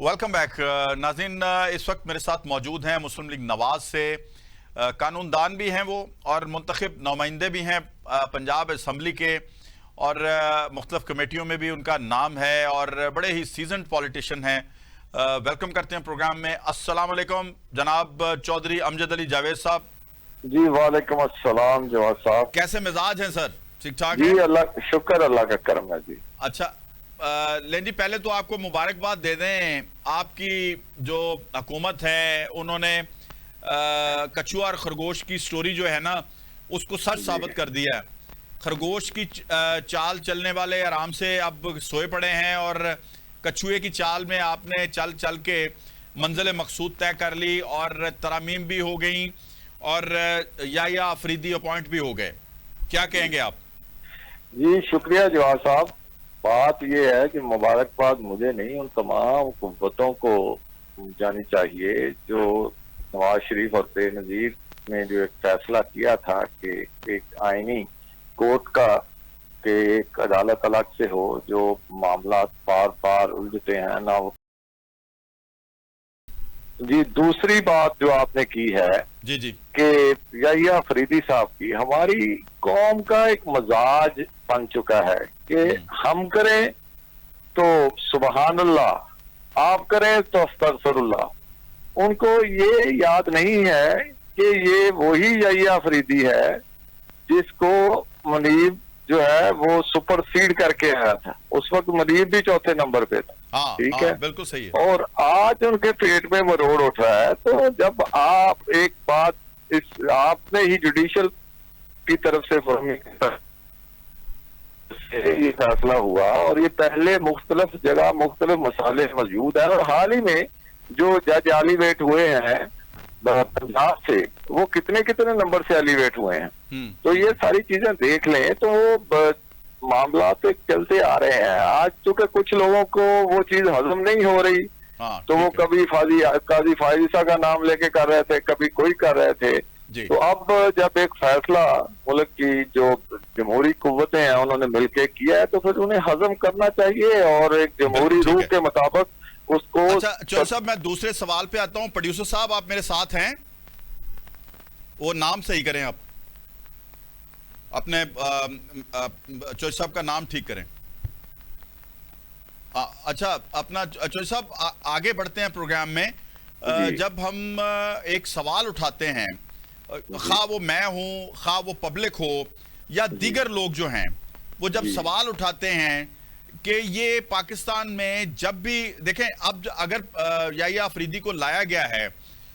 Welcome back नाज़रीन। इस वक्त मेरे साथ मौजूद हैं मुस्लिम लीग नवाज से कानूनदान भी हैं वो और मुंतखब नुमाइंदे भी हैं पंजाब असम्बली के और मुख्तलिफ कमेटियों में भी उनका नाम है और बड़े ही सीजन्ड पॉलिटिशियन हैं। वेलकम करते हैं प्रोग्राम में। अस्सलाम वालेकुम जनाब चौधरी अमजद अली जावेद साहब। जी वालेकुम अस्सलाम जवाद साहब, कैसे मिजाज हैं सर? ठीक ठाक जी है? अल्लाह शुक्र, अल्लाह का करम है जी। अच्छा लेन जी, पहले तो आपको मुबारकबाद दे दें। आपकी जो हुकूमत है उन्होंने कछुआ और खरगोश की स्टोरी जो है ना उसको सच साबित कर दिया है। खरगोश की चाल चलने वाले आराम से अब सोए पड़े हैं और कछुए की चाल में आपने चल चल के मंजिल मकसूद तय कर ली और तरामीम भी हो गई और या अफरीदी अपॉइंट भी हो गए। क्या कहेंगे आप? जी शुक्रिया जवाद साहब। बात यह है कि मुबारकबाद मुझे नहीं, उन तमाम कुव्वतों को जानी चाहिए जो नवाज शरीफ और बेनजीर ने जो एक फैसला किया था कि एक आईनी कोर्ट का कि एक अदालत अलग से हो, जो मामला बार बार उलझते हैं ना। जी दूसरी बात जो आपने की है जी जी कि या अफरीदी साहब की, हमारी कौम का एक मजाज बन चुका है कि हम करें तो सुबहान अल्लाह, आप करें तो अस्तगफिरुल्लाह। उनको ये याद नहीं है कि ये वही या अफरीदी है जिसको मुनीब जो है वो सुपरसीड करके आया था। उस वक्त मुनीब भी चौथे नंबर पे था। हाँ, ठीक हाँ, है, बिल्कुल सही है। और आज उनके पेट में मरोड़ उठ रहा है। तो जब आप एक बात इस आपने ही जुडिशल की तरफ से ये फैसला हुआ और ये पहले मुख्तलिफ जगह मुख्तलिफ मसाले मौजूद है और हाल ही में जो जज एलिवेट हुए हैं पंजाब से, वो कितने कितने नंबर से एलिवेट हुए हैं। तो ये सारी चीजें देख लें तो मामला तो चलते आ रहे हैं। आज चूंकि कुछ लोगों को वो चीज हजम नहीं हो रही, तो वो कभी काजी फायजा का नाम लेके कर रहे थे, कभी कोई कर रहे थे। तो अब जब एक फैसला मुल्क की जो जमहूरी कुव्वतें हैं उन्होंने मिलकर किया है तो फिर उन्हें हजम करना चाहिए और एक जमहूरी रूह के मुताबिक उसको। अच्छा चौधरी साहब, मैं दूसरे सवाल पे आता हूं। प्रोड्यूसर साहब आप मेरे साथ हैं? वो नाम सही करें, आप अपने चौधरी साहब का नाम ठीक करें। अच्छा अपना चौधरी साहब आगे बढ़ते हैं प्रोग्राम में। जब हम एक सवाल उठाते हैं, खा वो मैं हूं खा वो पब्लिक हो या दीगर लोग जो हैं, वो जब सवाल उठाते हैं कि ये पाकिस्तान में जब भी देखें, अब अगर या अफरीदी को लाया गया है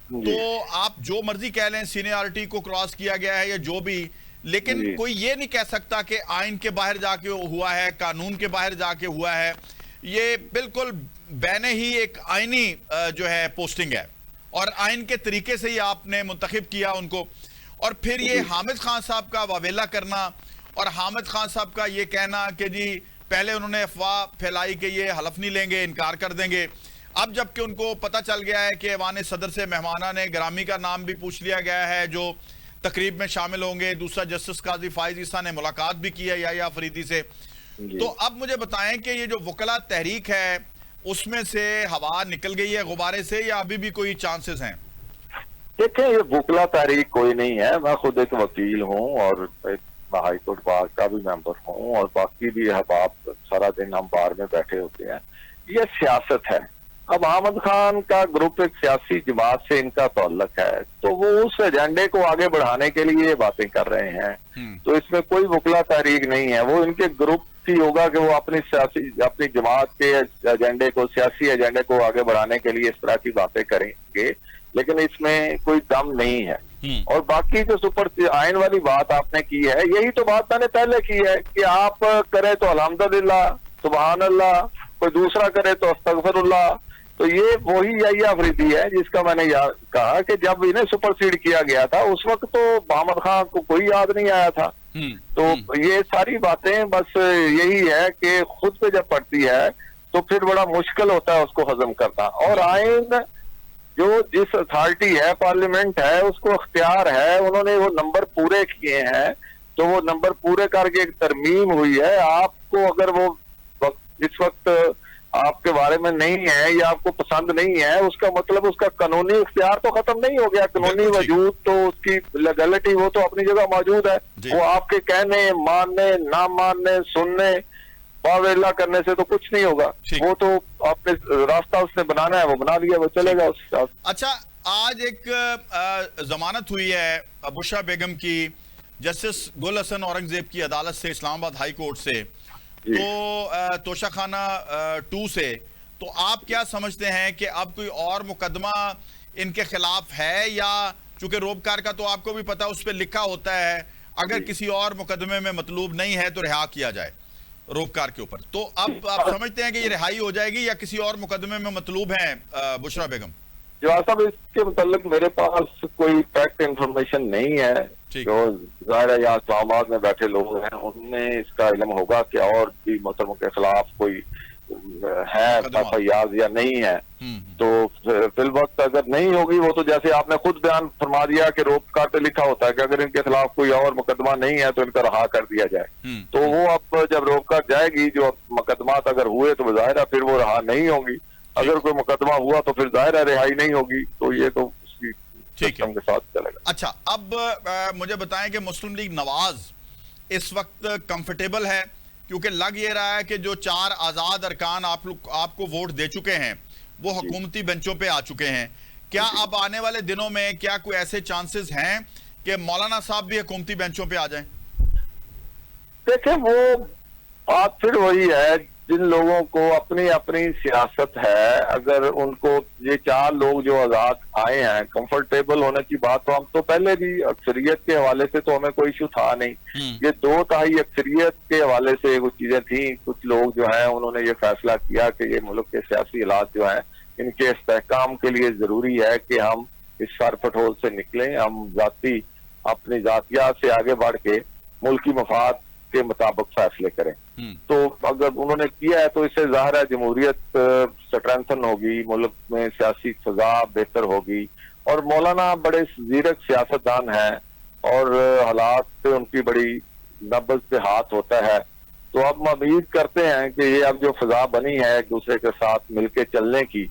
तो आप जो मर्जी कह लें, सीनियरिटी को क्रॉस किया गया है या जो भी, लेकिन कोई ये नहीं कह सकता कि आइन के बाहर जाके हुआ है, कानून के बाहर जाके हुआ है। ये बिल्कुल बैने ही एक आइनी जो है पोस्टिंग है और आइन के तरीके से ही आपने मुंतखब किया उनको। और फिर ये हामिद खान साहब का वावेला करना और हामिद खान साहब का ये कहना कि जी पहले उन्होंने अफवाह फैलाई कि ये हलफ नहीं लेंगे, इनकार कर देंगे। अब जबकि उनको पता चल गया है कि ऐवान सदर से मेहमाना ने ग्रामी का नाम भी पूछ लिया गया है जो तकरीब में शामिल होंगे। दूसरा, जस्टिस काजी फाइज ईसा ने मुलाकात भी की है या अफरीदी से। तो अब मुझे बताएं कि ये जो वकला तहरीक है उसमें से हवा निकल गई है गुब्बारे से या अभी भी कोई चांसेस हैं? देखें, ये वकला तहरीक कोई नहीं है। मैं खुद एक वकील हूँ और हाई कोर्ट बार का भी मेंबर हूँ और बाकी भी अहबाब सारा दिन हम बार में बैठे होते हैं। ये सियासत है। अब अहमद खान का ग्रुप एक सियासी जमात से इनका ताल्लुक है, तो वो उस एजेंडे को आगे बढ़ाने के लिए ये बातें कर रहे हैं। तो इसमें कोई वकला तहरीक नहीं है। वो इनके ग्रुप की होगा कि वो अपनी जमात के एजेंडे को, सियासी एजेंडे को आगे बढ़ाने के लिए इस तरह की बातें करेंगे, लेकिन इसमें कोई दम नहीं है। और बाकी जो सुपर आइन वाली बात आपने की है, यही तो बात मैंने पहले की है कि आप करें तो अल्हम्दुलिल्लाह, सुबहान अल्लाह, कोई दूसरा करे तो अस्तगफिरुल्लाह। तो ये वही या अफरीदी है जिसका मैंने कहा कि जब इन्हें सुपरसीड किया गया था उस वक्त तो मोहम्मद खान को कोई याद नहीं आया था। तो ये सारी बातें बस यही है कि खुद पे जब पड़ती है तो फिर बड़ा मुश्किल होता है उसको हजम करना। और आइन जो जिस अथॉरिटी है, पार्लियामेंट है, उसको अख्तियार है, उन्होंने वो नंबर पूरे किए हैं, तो वो नंबर पूरे करके एक तरमीम हुई है। आपको अगर वो इस वक्त आपके बारे में नहीं है या आपको पसंद नहीं है, उसका मतलब उसका कानूनी इख्तियार तो खत्म नहीं हो गया। कानूनी वजूद तो उसकी लीगलिटी वो तो अपनी जगह मौजूद है। वो आपके कहने, मानने, ना मानने, सुनने, वावेला करने से तो कुछ नहीं होगा। वो तो आपने रास्ता उसने बनाना है, वो बना लिया, वो चलेगा उसके साथ। अच्छा, आज एक जमानत हुई है बुशरा बेगम की जस्टिस गुल हसन औरंगजेब की अदालत से, इस्लामाबाद हाई कोर्ट से, तो तोशाखाना 2 से। तो आप क्या समझते हैं कि अब कोई और मुकदमा इनके खिलाफ है, या चूंकि रोबकार का तो आपको भी पता उस पर लिखा होता है अगर किसी और मुकदमे में मतलूब नहीं है तो रिहा किया जाए रोबकार के ऊपर, तो अब आप समझते हैं कि ये रिहाई हो जाएगी या किसी और मुकदमे में मतलूब है बुशरा बेगम? जवाब साहब, इसके मुताल्लिक मेरे पास कोई फैक्ट इंफॉर्मेशन नहीं है। जो जाहिर है यहाँ इस्लामाबाद में बैठे लोग हैं उनमें इसका इल्म होगा कि और भी मुहतरमों के खिलाफ कोई है एफआईआर या नहीं है। तो फिल वक्त अगर नहीं होगी वो, तो जैसे आपने खुद बयान फरमा दिया कि रोबकार पे लिखा होता है कि अगर इनके खिलाफ कोई और मुकदमा नहीं है तो इनका रहा कर दिया जाए। तो वो अब जब रोबकार जाएगी, जो मुकदमात अगर हुए तो जाहिर है फिर वो रहा नहीं होगी। अगर कोई मुकदमा हुआ तो फिर जाहिर है रिहाई नहीं होगी। तो ये तो उसकी सिस्टम के साथ चलेगा। अच्छा, अब मुझे बताएं कि मुस्लिम लीग नवाज इस वक्त कंफर्टेबल है, क्योंकि लग ये रहा है कि जो 4 आजाद अरकान आपको वोट दे चुके हैं वो हुकूमती बेंचों पे आ चुके हैं। क्या अब आने वाले दिनों में क्या कोई ऐसे चांसेस हैं कि मौलाना साहब भी हुकूमती बेंचों पे आ जाएं? देखिए, वो बात फिर वही है, जिन लोगों को अपनी अपनी सियासत है, अगर उनको ये 4 लोग जो आजाद आए हैं, कंफर्टेबल होने की बात तो हम तो पहले भी अक्सरियत के हवाले से तो हमें कोई इशू था नहीं। ये 2/3 अक्सरियत के हवाले से कुछ चीजें थी। कुछ लोग जो हैं उन्होंने ये फैसला किया कि ये मुल्क के सियासी हालात जो हैं इनके इस्तेहकाम के लिए जरूरी है कि हम इस सरफटहोल से निकलें, हम जाती अपनी जातियात से आगे बढ़ के मुल्की मफाद के मुताबिक फैसले करें। तो अगर उन्होंने किया है तो इससे जाहिर है जमहूरियत स्ट्रेंथन होगी, मुल्क में सियासी फजा बेहतर होगी। और मौलाना बड़े जीरक सियासतदान हैं और हालात पे उनकी बड़ी नब्ज पे हाथ होता है। तो अब हम उम्मीद करते हैं कि ये अब जो फजा बनी है एक दूसरे के साथ मिलके चलने की,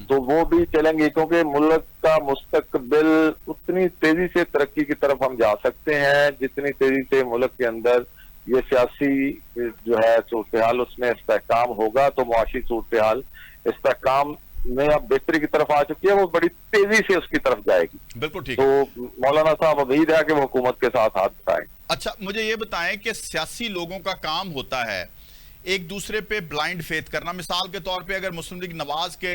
तो वो भी चलेंगे, क्योंकि मुल्क का मुस्तकबिल उतनी तेजी से तरक्की की तरफ हम जा सकते हैं जितनी तेजी से मुल्क के अंदर ये सियासी जो है सूरत हाल उसमें इस्तेहकाम होगा। तो मुआशी सूरत हाल इस्तेहकाम में अब बेहतरी की तरफ आ चुकी है, वो बड़ी तेजी से उसकी तरफ जाएगी। बिल्कुल ठीक। तो मौलाना साहब उम्मीद है कि वो हुकूमत के साथ हाथ बढ़ाएं। अच्छा, मुझे ये बताएं कि सियासी लोगों का काम होता है एक दूसरे पे ब्लाइंड फेथ करना। मिसाल के तौर पे अगर मुस्लिम लीग नवाज के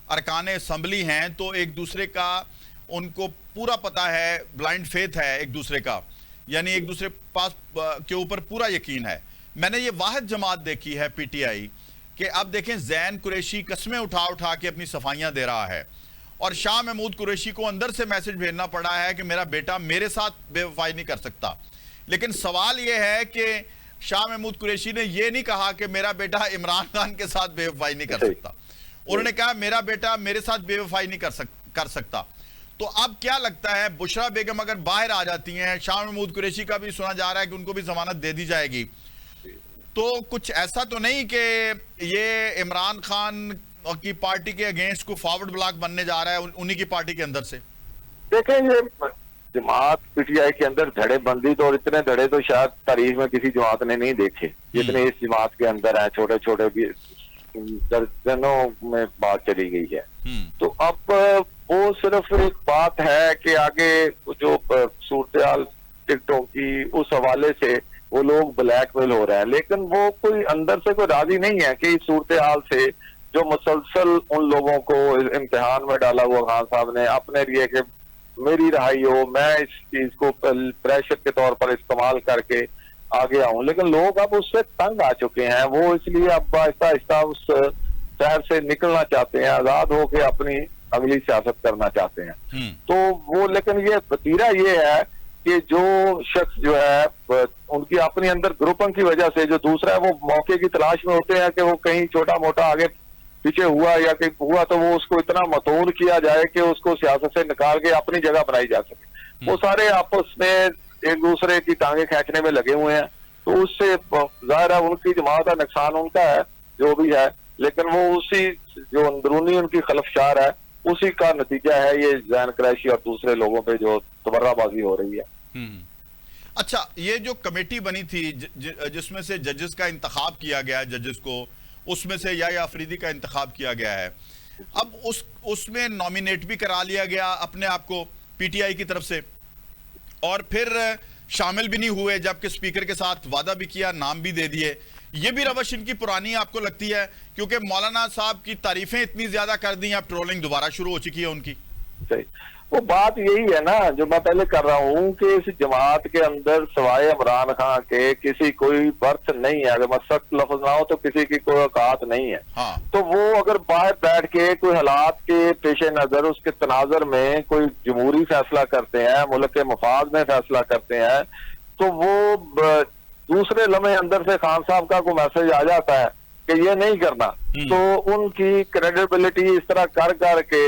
अरकान असम्बली हैं तो एक दूसरे का उनको पूरा पता है, ब्लाइंड फेथ है एक दूसरे का, यानी एक दूसरे पास के ऊपर पूरा यकीन है। मैंने ये वाहिद जमात देखी है पीटीआई कि अब देखें जैन कुरैशी कस्में उठा उठा के अपनी सफाइयां दे रहा है, और शाह महमूद कुरैशी को अंदर से मैसेज भेजना पड़ा है कि मेरा बेटा मेरे साथ बेवफाई नहीं कर सकता। लेकिन सवाल यह है कि शाह महमूद कुरैशी ने यह नहीं कहा कि मेरा बेटा इमरान खान के साथ बेवफाई नहीं कर सकता, उन्होंने कहा मेरा बेटा मेरे साथ बेवफाई नहीं कर सकता। तो अब क्या लगता है, बुशरा बेगम अगर बाहर आ जाती हैं, शाह महमूद कुरैशी का भी सुना जा रहा है कि उनको भी जमानत दे दी जाएगी, तो कुछ ऐसा तो नहीं कि ये इमरान खान की पार्टी के अगेंस्ट को फॉरवर्ड ब्लॉक बनने जा रहा है उन्हीं की पार्टी के अंदर से? देखें, ये जमात पीटीआई के अंदर धड़ेबंदी तो, और इतने धड़े तो शायद तारीख में किसी जमात ने नहीं देखे जितने इस जमात के अंदर है। छोटे छोटे भी दर्जनों में बात चली गई है। तो अब वो सिर्फ एक बात है कि आगे जो सूरत टिकटों की उस हवाले से वो लोग ब्लैकमेल हो रहे हैं, लेकिन वो कोई अंदर से कोई राजी नहीं है कि इस सूरत हाल से जो मुसलसल उन लोगों को इम्तिहान में डाला हुआ खान साहब ने अपने लिए कि मेरी रहाई हो, मैं इस चीज को प्रेशर के तौर पर इस्तेमाल करके आगे आऊं। लेकिन लोग अब उससे तंग आ चुके हैं, वो इसलिए अब आहिस्ता आहिस्ता उस शहर से निकलना चाहते हैं, आजाद होकर अपनी अगली सियासत करना चाहते हैं। तो वो, लेकिन ये वतीरा ये है कि जो शख्स जो है उनकी अपनी अंदर ग्रुपिंग की वजह से, जो दूसरा है वो मौके की तलाश में होते हैं कि वो कहीं छोटा मोटा आगे पीछे हुआ या कहीं हुआ तो वो उसको इतना मतून किया जाए कि उसको सियासत से निकाल के अपनी जगह बनाई जा सके। वो सारे आपस में एक दूसरे की टांगे खींचने में लगे हुए हैं। तो उससे जाहिर है उनकी जमात का नुकसान उनका है जो भी है, लेकिन वो उसी जो अंदरूनी उनकी खलफशार है उसी का नतीजा है ये जैन कुरैशी और दूसरे लोगों पे जो तबर्राबाजी हो रही है। अच्छा, ये जो कमेटी बनी थी जिसमें से जजेस का इंतखाब किया गया है, जजेस को उसमें से या अफरीदी का इंतखाब किया गया है, अब उसमें नॉमिनेट भी करा लिया गया अपने आप को पीटीआई की तरफ से, और फिर शामिल भी नहीं हुए, जबकि स्पीकर के साथ वादा भी किया, नाम भी दे दिए। ये भी रवश इनकी पुरानी आपको लगती है? क्योंकि मौलाना साहब की तारीफें इतनी ज्यादा कर दी, अब ट्रोलिंग दोबारा शुरू हो चुकी है उनकी। सही, वो बात यही है ना जो मैं पहले कर रहा हूँ कि इस जमात के अंदर सिवाय इमरान खान के किसी कोई बर्थ नहीं है। अगर मैं सख्त लफ्ज ना हो तो किसी की कोई औकात नहीं है। हाँ। तो वो अगर बाहर बैठ के कोई हालात के पेश नजर उसके तनाजर में कोई जमहूरी फैसला करते हैं, मुल्क के मफाद में फैसला करते हैं, तो वो दूसरे लम्हे अंदर से खान साहब का कोई मैसेज आ जाता है कि ये नहीं करना, तो उनकी क्रेडिबिलिटी इस तरह कर करके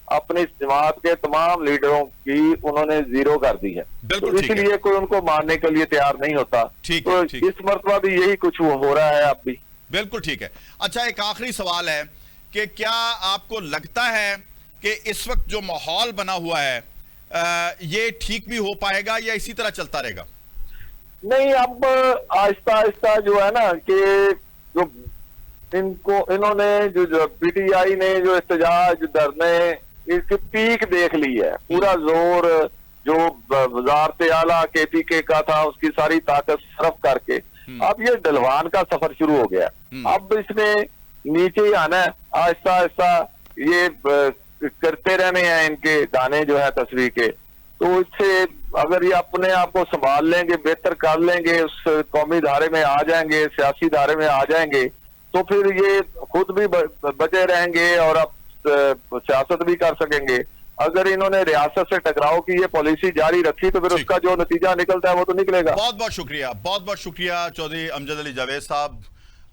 अपनी जमात के तमाम लीडरों की उन्होंने जीरो कर दी है। तो इसलिए कोई उनको मानने के लिए तैयार नहीं होता। तो इस मर्तबा भी यही कुछ हो रहा है अब भी। बिल्कुल ठीक है। अच्छा, एक आखिरी सवाल है कि क्या आपको लगता है कि इस वक्त जो माहौल बना हुआ है ये ठीक भी हो पाएगा या इसी तरह चलता रहेगा? नहीं, अब आहिस्ता आहिस्ता जो है ना कि जो इन्होंने जो पीटीआई ने जो एहतजाज धरने इसकी पीक देख ली है। पूरा जोर जो वजारत आला केपीके का था उसकी सारी ताकत सरफ करके अब ये डलवान का सफर शुरू हो गया। अब इसने नीचे ही आना है आहिस्ता आहिस्ता, ये करते रहने हैं इनके दाने जो है तस्वीर के। तो इससे अगर ये अपने आप को संभाल लेंगे, बेहतर कर लेंगे, उस कौमी धारे में आ जाएंगे, सियासी धारे में आ जाएंगे, तो फिर ये खुद भी बचे रहेंगे और अब सियासत भी कर सकेंगे। अगर इन्होंने रियासत से टकराव की ये पॉलिसी जारी रखी तो फिर उसका जो नतीजा निकलता है वो तो निकलेगा। बहुत बहुत शुक्रिया, बहुत बहुत शुक्रिया। चौधरी अमजद अली जावेद साहब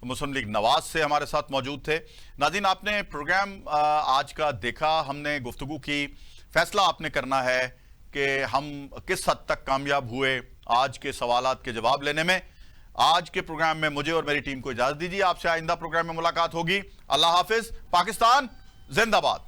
मुस्लिम लीग नवाज से हमारे साथ मौजूद थे। नाज़रीन, आपने प्रोग्राम आज का देखा, हमने गुफ्तगू की। फैसला आपने करना है कि हम किस हद तक कामयाब हुए आज के सवालात के जवाब लेने में। आज के प्रोग्राम में मुझे और मेरी टीम को इजाजत दीजिए। आपसे आइंदा प्रोग्राम में मुलाकात होगी। अल्लाह हाफिज। पाकिस्तान जिंदाबाद।